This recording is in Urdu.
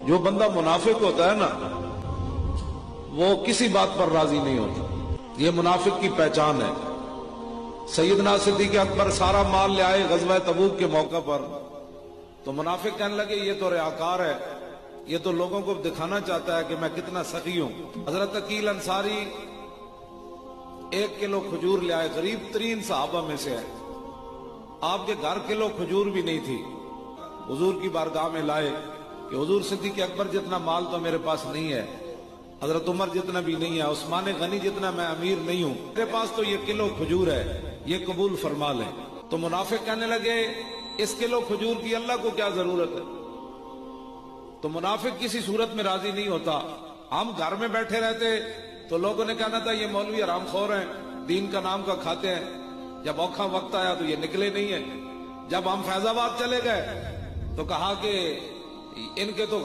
جو بندہ منافق ہوتا ہے نا وہ کسی بات پر راضی نہیں ہوتا. یہ منافق کی پہچان ہے. سیدنا صدیق اکبر سارا مال لے آئے غزوہ تبوک کے موقع پر تو منافق کہنے لگے یہ تو ریاکار ہے, یہ تو لوگوں کو دکھانا چاہتا ہے کہ میں کتنا سخی ہوں. حضرت عقیل انصاری 1 کلو کھجور لے آئے, غریب ترین صحابہ میں سے ہے. آپ کے گھر کلو کھجور بھی نہیں تھی. حضور کی بارگاہ میں لائے کہ حضور صدیق اکبر جتنا مال تو میرے پاس نہیں ہے, حضرت عمر جتنا بھی نہیں ہے, عثمان غنی جتنا میں امیر نہیں ہوں, میرے پاس تو یہ کلو کھجور ہے, یہ قبول فرما لیں. تو منافق کہنے لگے اس کلو کھجور کی اللہ کو کیا ضرورت ہے. تو منافق کسی صورت میں راضی نہیں ہوتا. ہم گھر میں بیٹھے رہتے تو لوگوں نے کہنا تھا یہ مولوی حرام خور ہیں, دین کا نام کا کھاتے ہیں. جب اوکھا وقت آیا تو یہ نکلے نہیں ہیں. جب ہم فیض آباد چلے گئے تو کہا کہ ان کے تو